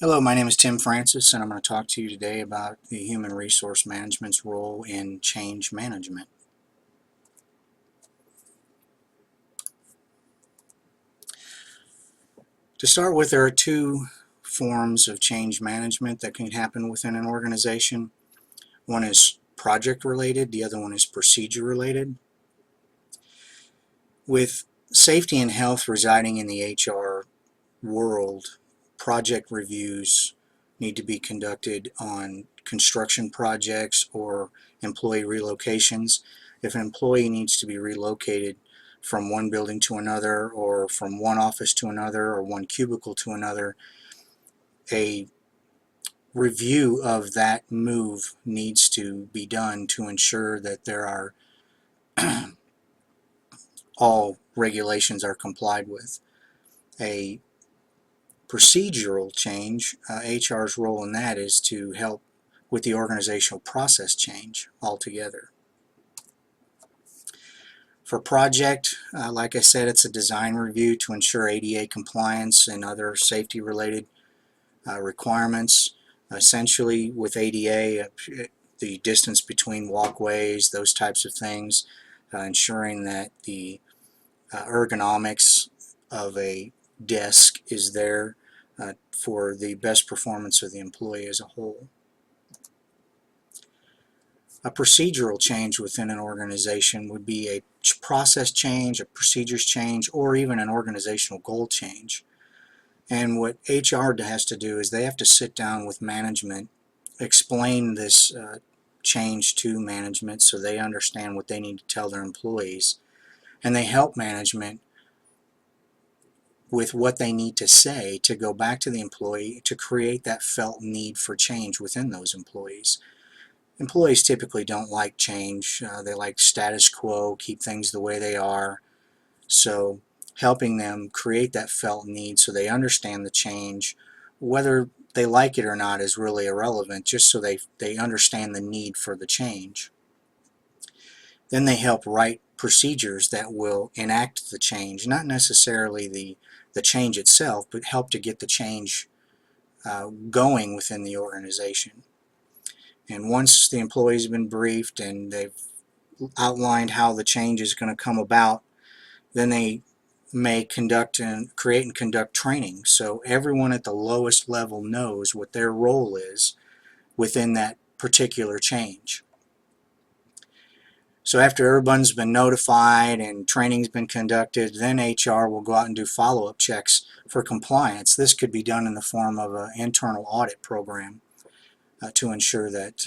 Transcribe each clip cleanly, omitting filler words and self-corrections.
Hello, my name is Tim Francis, and I'm going to talk to you today about the human resource management's role in change management. To start with, there are two forms of change management that can happen within an organization. One is project related, the other one is procedure related. With safety and health residing in the HR world, project reviews need to be conducted on construction projects or employee relocations. If an employee needs to be relocated from one building to another, or from one office to another, or one cubicle to another, a review of that move needs to be done to ensure that there are all regulations are complied with. A procedural change, HR's role in that is to help with the organizational process change altogether. For project, like I said, it's a design review to ensure ADA compliance and other safety related requirements. Essentially with ADA, the distance between walkways, those types of things, ensuring that the ergonomics of a desk is there for the best performance of the employee as a whole. A procedural change within an organization would be a process change, a procedures change, or even an organizational goal change. And what HR has to do is they have to sit down with management, explain this change to management so they understand what they need to tell their employees, and they help management with what they need to say to go back to the employee to create that felt need for change within those employees. Employees typically don't like change. They like status quo, keep things the way they are. So helping them create that felt need so they understand the change, whether they like it or not is really irrelevant, just so they understand the need for the change. Then they help write procedures that will enact the change, not necessarily the change itself, but help to get the change going within the organization. And once the employee's been briefed and they've outlined how the change is going to come about, then they may create and conduct training so everyone at the lowest level knows what their role is within that particular change. So after everyone's been notified and training's been conducted, then HR will go out and do follow-up checks for compliance. This could be done in the form of an internal audit program to ensure that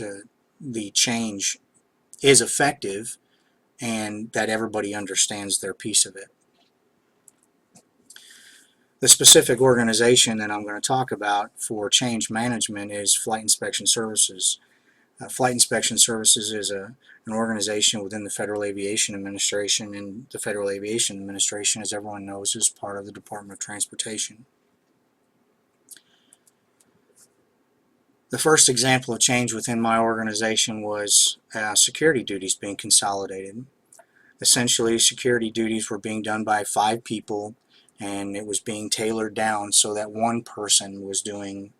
the change is effective and that everybody understands their piece of it. The specific organization that I'm going to talk about for change management is Flight Inspection Services. Flight Inspection Services is an organization within the Federal Aviation Administration, and the Federal Aviation Administration, as everyone knows, is part of the Department of Transportation. The first example of change within my organization was security duties being consolidated. Essentially, security duties were being done by 5 people, and it was being tailored down so that one person was doing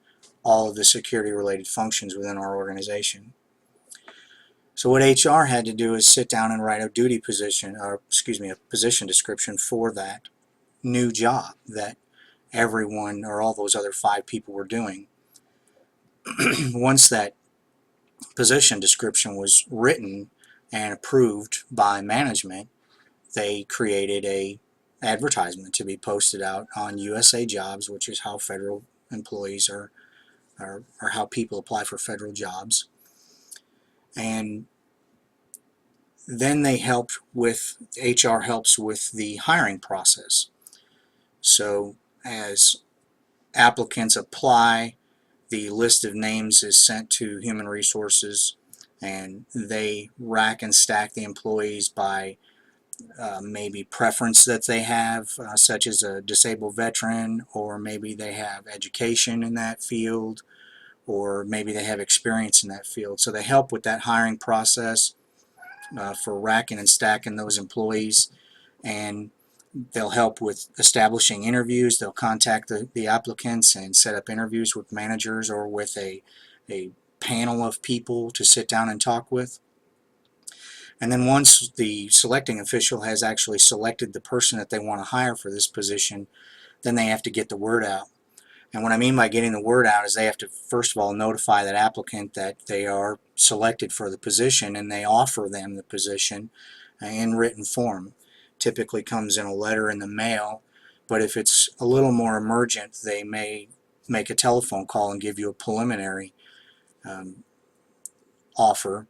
all of the security related functions within our organization. So what HR had to do is sit down and write a a position description for that new job that everyone or all those other 5 people were doing. Once that position description was written and approved by management, they created a advertisement to be posted out on USA Jobs, which is how federal employees or how people apply for federal jobs. And then HR helps with the hiring process. So as applicants apply, the list of names is sent to Human Resources, and they rack and stack the employees by maybe preference that they have, such as a disabled veteran, or maybe they have education in that field, or maybe they have experience in that field. So they help with that hiring process for racking and stacking those employees. And They'll help with establishing interviews. They'll contact the applicants and set up interviews with managers or with a panel of people to sit down and talk with. And then once the selecting official has actually selected the person that they want to hire for this position, then they have to get the word out. And what I mean by getting the word out is they have to first of all notify that applicant that they are selected for the position, and they offer them the position in written form. Typically comes in a letter in the mail, but if it's a little more emergent, they may make a telephone call and give you a preliminary offer.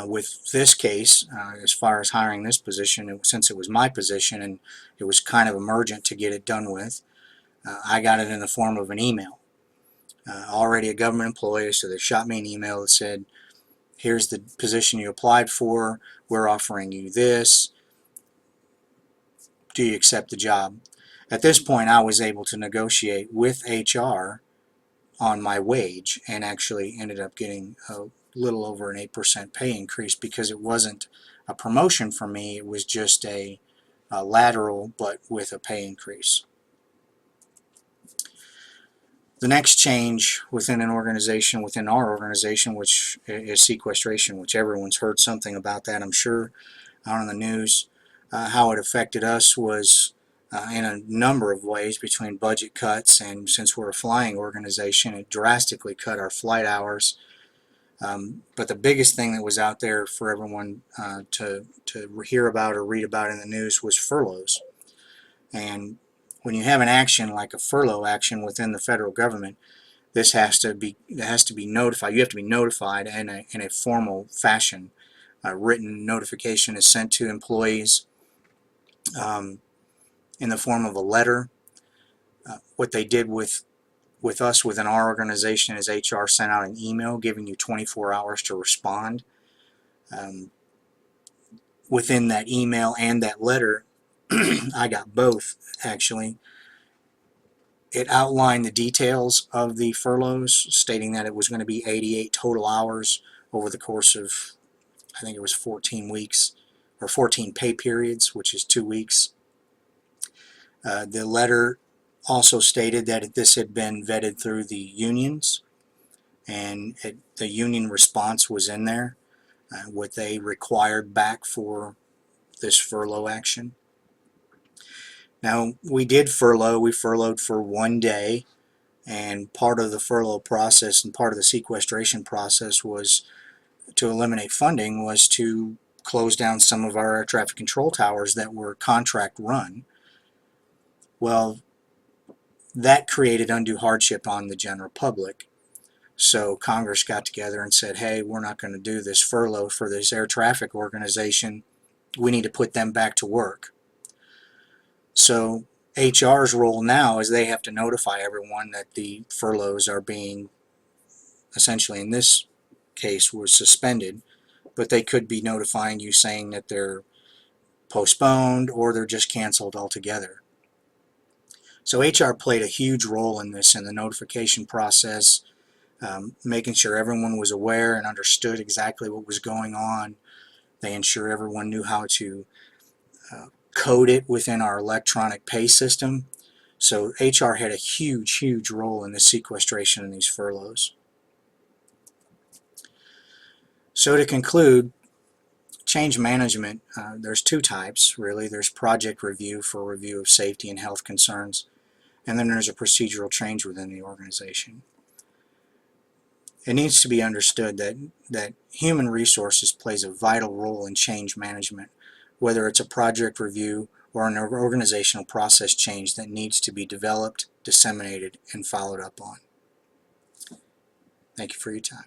With this case, as far as hiring this position, since it was my position and it was kind of emergent to get it done with, I got it in the form of an email. Already a government employee, so they shot me an email that said, here's the position you applied for, we're offering you this, do you accept the job? At this point, I was able to negotiate with HR on my wage and actually ended up getting a little over an 8% pay increase, because it wasn't a promotion for me, it was just a lateral but with a pay increase. The next change within an organization, within our organization, which is sequestration, which everyone's heard something about that, I'm sure, out on the news. How it affected us was in a number of ways, between budget cuts, and since we're a flying organization, it drastically cut our flight hours. But the biggest thing that was out there for everyone to hear about or read about in the news was furloughs. And when you have an action like a furlough action within the federal government, this has to be notified. You have to be notified in a formal fashion. A written notification is sent to employees in the form of a letter. What they did with us within our organization is HR sent out an email giving you 24 hours to respond. Within that email and that letter, I got both actually. It outlined the details of the furloughs, stating that it was going to be 88 total hours over the course of, I think it was 14 weeks, or 14 pay periods, which is 2 weeks. The letter also stated that this had been vetted through the unions, and the union response was in there, what they required back for this furlough action. Now, we did furlough. We furloughed for 1 day, and part of the furlough process and part of the sequestration process was to eliminate funding, was to close down some of our air traffic control towers that were contract run. Well, that created undue hardship on the general public. So Congress got together and said, hey, we're not going to do this furlough for this air traffic organization. We need to put them back to work. So HR's role now is they have to notify everyone that the furloughs are being, essentially in this case, was suspended, but they could be notifying you saying that they're postponed or they're just canceled altogether. So HR played a huge role in this, in the notification process, making sure everyone was aware and understood exactly what was going on. They ensured everyone knew how to code it within our electronic pay system. So HR had a huge role in the sequestration and these furloughs. So to conclude, change management, there's two types really. There's project review for review of safety and health concerns, and then there's a procedural change within the organization. It needs to be understood that human resources plays a vital role in change management, whether it's a project review or an organizational process change that needs to be developed, disseminated, and followed up on. Thank you for your time.